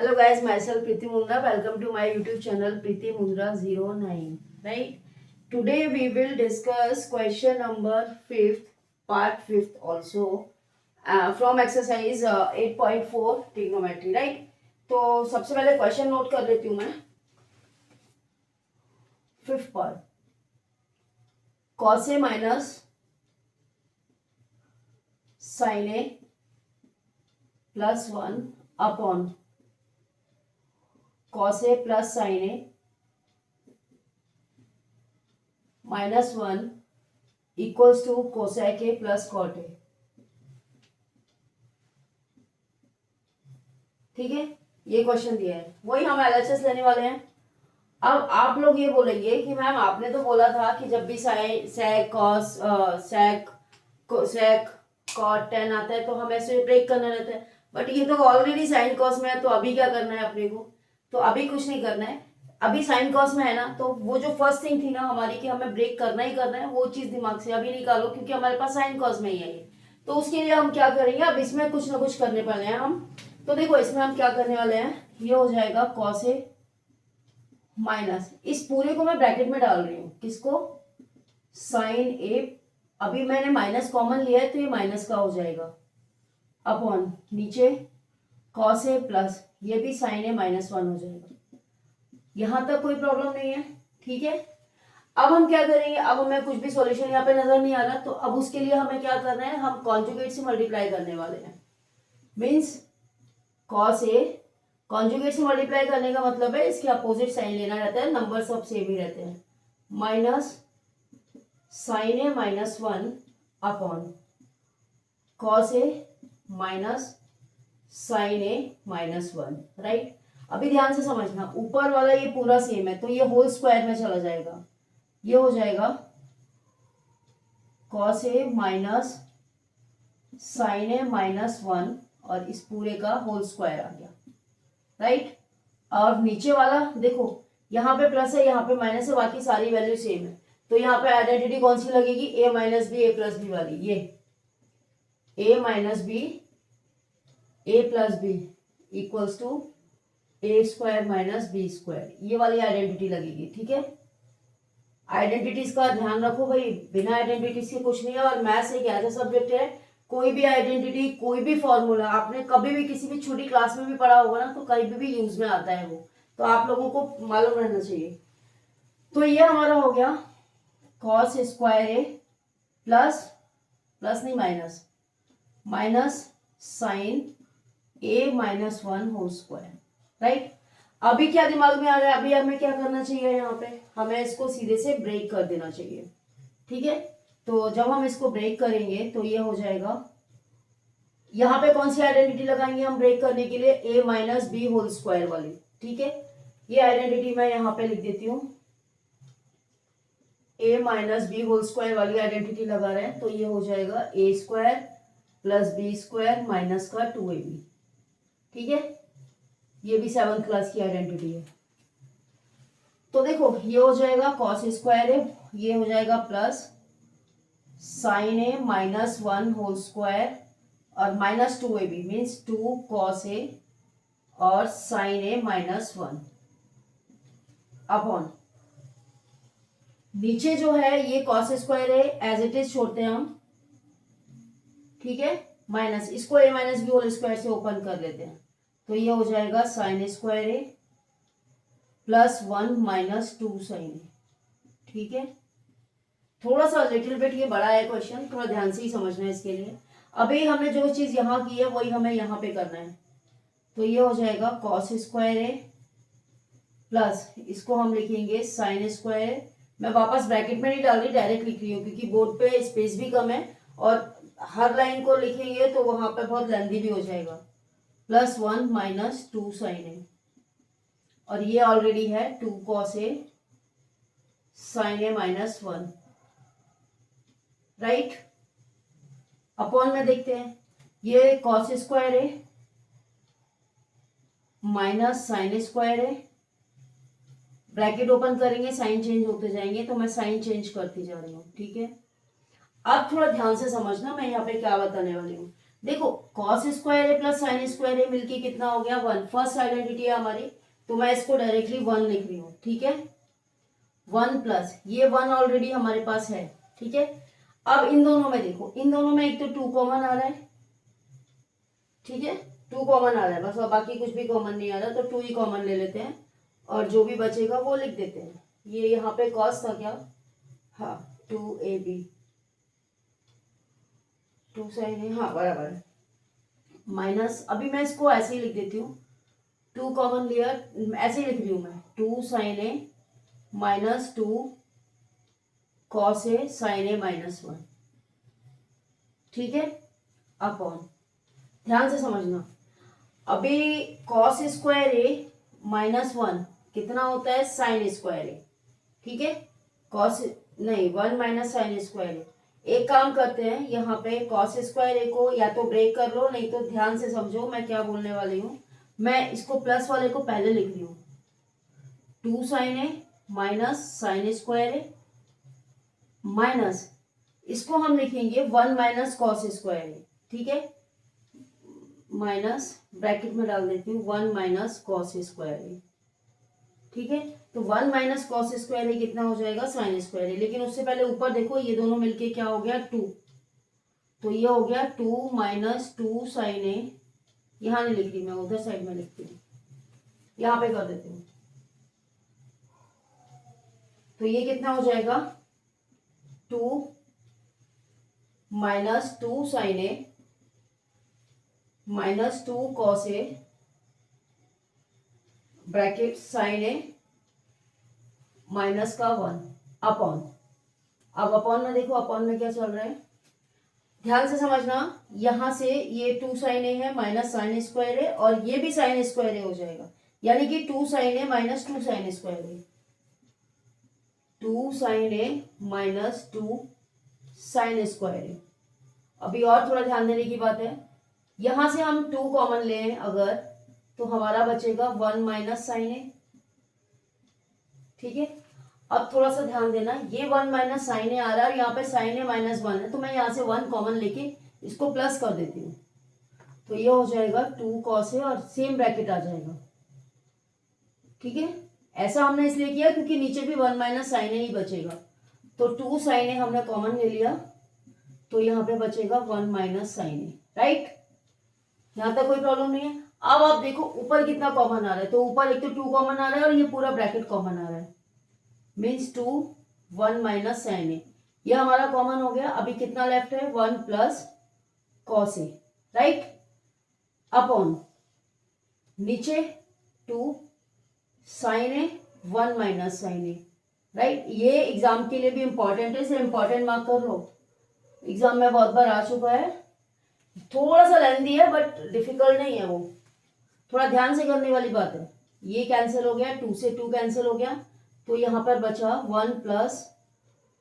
Hello guys, myself Preeti Mundra. Welcome to my YouTube channel Preeti Mundra 09. Right? Today we will discuss question number 5th, part 5th also from exercise 8.4 trigonometry. Right? तो सबसे पहले question note कर लेती हूँ मैं. 5th पर cos A minus sin A plus 1 upon cos A plus sin A minus 1 equals to cosec A plus cot A. ठीक है, ये क्वेश्चन दिया है, वही हम एलएचएस लेने वाले हैं. अब आप लोग ये बोलेंगे कि मैम आपने तो बोला था कि जब भी साइन सेक कॉस सेक कॉट टेन आता है तो हमें इसे ब्रेक करना रहता है. बट ये तो ऑलरेडी साइन कॉस में है, तो अभी क्या करना है अपने को? तो अभी कुछ नहीं करना है. अभी साइन कॉस में है ना, तो वो जो फर्स्ट थिंग थी ना हमारी कि हमें ब्रेक करना ही करना है, वो चीज दिमाग से अभी निकालो, क्योंकि हमारे पास साइन कॉस में ही है ये. तो उसके लिए हम क्या करेंगे, अब इसमें कुछ ना कुछ करने वाले हैं हम. तो देखो इसमें हम क्या करने वाले हैं, ये हो जाएगा कॉस ए माइनस, इस पूरे को मैं ब्रैकेट में डाल रही हूं, किसको? साइन ए. अभी मैंने माइनस कॉमन लिया है तो ये माइनस का हो जाएगा, अपॉन नीचे कॉस ए प्लस, ये भी साइन ए माइनस 1 हो जाएगा. यहां तक कोई प्रॉब्लम नहीं है. ठीक है, अब हम क्या करेंगे, अब हमें कुछ भी सॉल्यूशन यहाँ पे नजर नहीं आ रहा, तो अब उसके लिए हमें क्या करना है, हम कॉन्जुगेट से मल्टीप्लाई करने वाले हैं. मीन्स कॉस ए कॉन्जुगेट से मल्टीप्लाई करने का मतलब है इसके अपोजिट साइन लेना रहता है, नंबर सब सेम ही रहते हैं. Minus sign A minus 1 upon cos A minus sign A minus 1. Right, अभी ध्यान से समझना, ऊपर वाला ये पूरा सेम है तो ये होल स्क्वायर में चला जाएगा. ये हो जाएगा cos A minus sign A minus 1 और इस पूरे का होल स्क्वायर आ गया. राइट, और नीचे वाला देखो, यहाँ पे प्लस है यहाँ पे माइनस है, बाकी सारी वैल्यू सेम है. तो यहाँ पे आइडेंटिटी कौन सी लगेगी, a minus b a plus b वाली. ये a minus b a plus b equals to a square minus b square, ये वाली आइडेंटिटी लगेगी. ठीक है, आइडेंटिटीज का ध्यान रखो भाई, बिना आइडेंटिटीज के कुछ नहीं है. और मैथ्स एक ऐसा सब्जेक्ट है, कोई भी आइडेंटिटी कोई भी फॉर्मूला आपने कभी भी किसी भी छोटी क्लास में भी पढ़ा होगा ना, तो कहीं भी यूज में आता है वो, तो आप लोगों को मालूम रहना चाहिए. तो ये हमारा हो गया कॉस स्क्वायर ए प्लस प्लस नहीं माइनस माइनस साइन ए माइनस 1 होल स्क्वायर. राइट, अभी क्या दिमाग में आ रहा है, अभी हमें क्या करना चाहिए, यहाँ पे हमें इसको सीधे से ब्रेक कर देना चाहिए. ठीक है, तो जब हम इसको ब्रेक करेंगे तो ये हो जाएगा, यहाँ पे कौन सी आइडेंटिटी लगाएंगे हम ब्रेक करने के लिए, a minus B whole square वाली. ठीक है, ये आइडेंटिटी मैं यहाँ पे लिख देती हूँ, a minus B whole square वाली आइडेंटिटी लगा रहे हैं, तो ये हो जाएगा a square plus B square minus का 2ab. ठीक है, ये भी 7th क्लास की आइडेंटिटी है. तो देखो ये हो जाएगा कॉस स्क्वायर है, ये हो जाएगा प्लस साइन ए माइनस 1 होल स्क्वायर और minus 2ab means 2 cos A और साइन ए माइनस 1 अपॉन नीचे जो है ये कॉस स्क्वायर है, एज इट इज छोड़ते हैं हम. ठीक है, माइनस इसको ए माइनस बी होल स्क्वायर से ओपन कर लेते हैं, तो ये हो जाएगा साइन स्क्वायर ए प्लस 1 माइनस 2 साइन ए. ठीक है, थोड़ा सा लिटिल बिट ये बड़ा है क्वेश्चन, थोड़ा ध्यान से ही समझना है इसके लिए. अभी हमने जो चीज यहाँ की है वही हमें यहाँ पे करना है. तो ये हो जाएगा कॉस स्क्वायर ए प्लस इसको हम लिखेंगे साइन स्क्वायर ए. मैं वापस ब्रैकेट में नहीं डाल रही, डायरेक्ट लिख रही हूँ क्योंकि बोर्ड पे स्पेस भी कम है और हर लाइन को लिखेंगे तो वहां पे बहुत लेंथी भी हो जाएगा. प्लस 1 माइनस 2 साइन ए, और ये ऑलरेडी है 2 cos A sign A minus 1. Right, upon में देखते हैं, ये कॉस स्क्वायर है माइनस साइन स्क्वायर है, ब्रैकेट ओपन करेंगे साइन चेंज होते जाएंगे, तो मैं साइन चेंज करती जा रही हूँ. ठीक है, अब थोड़ा ध्यान से समझना मैं यहाँ पे क्या बताने वाली हूँ. देखो कॉस स्क्वायर ए प्लस साइन स्क्वायर ए मिलके कितना हो गया 1, फर्स्ट आइडेंटिटी है हमारी, तो मैं इसको डायरेक्टली 1 लिख रही हूँ, ठीक है। 1 प्लस ये 1 ऑलरेडी हमारे पास है, ठीक है। अब इन दोनों में देखो, इन दोनों में एक तो 2 कॉमन आ रहा है, ठीक है, 2 कॉमन आ रहा है बस, और बाकी कुछ भी कॉमन नहीं आ रहा, तो 2 ही कॉमन ले लेते हैं और जो भी बचेगा वो लिख देते हैं। ये यहाँ पे कॉस था क्या, हाँ 2ab 2 साइन है, हाँ बराबर है, माइनस, अभी मैं इसको ऐसे ही लिख देती हूँ, 2 कॉमन लिया, ऐसे ही लिख रही हूँ मैं, 2 sign A minus 2 cos A sign A minus 1, ठीक है, अपॉन, ध्यान से समझना, अभी कॉस स्क्वायर ए माइनस 1 कितना होता है साइन स्क्वायर ए, ठीक है, कॉस नहीं 1 माइनस साइन स्क्वायर ए। एक काम करते हैं, यहाँ पे कॉस स्क्वायर ए को या तो ब्रेक कर लो, नहीं तो ध्यान से समझो मैं क्या बोलने वाली हूँ। मैं इसको प्लस वाले को पहले लिख रही हूँ, 2 साइन ए माइनस साइन स्क्वायर ए माइनस, इसको हम लिखेंगे 1 माइनस कॉस स्क्वायर ए, ठीक है, माइनस ब्रैकेट में डाल देती हूँ 1 माइनस कॉस स्क्वायर ए, ठीक है। तो 1 माइनस कॉस स्क्वायर ए कितना हो जाएगा साइन स्क्वायर ए, लेकिन उससे पहले ऊपर देखो ये दोनों मिलके क्या हो गया 2, तो ये हो गया 2 माइनस 2 साइन ए, यहाँ नहीं लिख रही मैं, उधर साइड में लिखती हूँ, यहाँ पे कर देती हूँ, तो ये कितना हो जाएगा 2 minus 2 sign A minus 2 cos A bracket sign A minus का 1 अपॉन, अब अपॉन में देखो, अपॉन में क्या चल रहा है, ध्यान से समझना, यहां से ये 2 साइन ए है माइनस साइन स्क्वायर ए, और ये भी साइन स्क्वायर ए हो जाएगा, यानी कि 2 साइन ए माइनस 2 साइन स्क्वायर ए, 2 साइन ए माइनस 2 साइन स्क्वायर ए। अभी और थोड़ा ध्यान देने की बात है, यहां से हम 2 कॉमन लें अगर, तो हमारा बचेगा 1 माइनस साइन ए, ठीक है। अब थोड़ा सा ध्यान देना, ये 1 माइनस साइन ए आ रहा है और यहाँ पे साइन ए माइनस 1 है, तो मैं यहाँ से 1 कॉमन लेके इसको प्लस कर देती हूँ, तो ये हो जाएगा 2 कॉस ए और सेम ब्रैकेट आ जाएगा, ठीक है। ऐसा हमने इसलिए किया क्योंकि नीचे भी 1 माइनस साइन ए ही बचेगा, तो 2 साइन ए हमने कॉमन ले लिया, तो यहाँ पे बचेगा 1 माइनस साइन ए, राइट, यहाँ तक कोई प्रॉब्लम नहीं है। अब आप देखो ऊपर कितना कॉमन आ रहा है, तो ऊपर एक तो 2 कॉमन आ रहा है और ये पूरा ब्रैकेट कॉमन आ रहा है, मीन्स 2 1 माइनस साइन ए, ये हमारा कॉमन हो गया। अभी कितना लेफ्ट है 1 plus cos A, right, upon नीचे 2 साइन ए 1 माइनस साइन ए, राइट। ये एग्जाम के लिए भी इंपॉर्टेंट है, इसे इंपॉर्टेंट मार्क कर लो, एग्जाम में बहुत बार आ चुका है, थोड़ा सा लेंथी है बट डिफिकल्ट नहीं है, वो थोड़ा ध्यान से करने वाली बात है। ये कैंसिल हो गया, 2 से 2 कैंसिल हो गया, तो यहाँ पर बचा 1 plus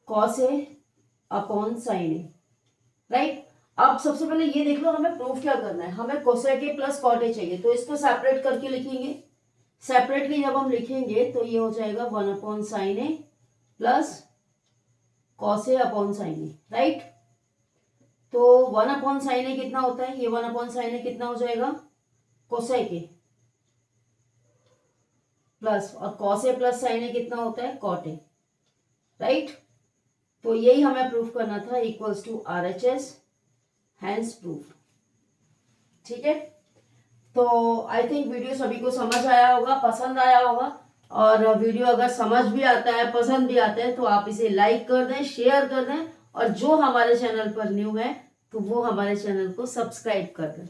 cos A upon sine A, right. अब सबसे पहले ये देख लो हमें प्रूफ क्या करना है, हमें cosec A plus cot A चाहिए, तो इसको सेपरेट करके लिखेंगे, सेपरेटली जब हम लिखेंगे तो ये हो जाएगा 1 upon sine A plus cos A upon sine A, right. तो 1 अपॉन साइन ए कितना होता है, ये 1 अपॉन साइन ए कितना हो जाएगा कोसेक ए प्लस, और कॉस ए प्लस साइन ए कितना होता है कॉट ए, राइट। तो यही हमें प्रूफ करना था, equals to RHS, hence proof, ठीक है। तो आई थिंक वीडियो सभी को समझ आया होगा, पसंद आया होगा, और वीडियो अगर समझ भी आता है, पसंद भी आता है, तो आप इसे लाइक कर दें, शेयर कर दें, और जो हमारे चैनल पर न्यू है तो वो हमारे चैनल को सब्सक्राइब कर दें।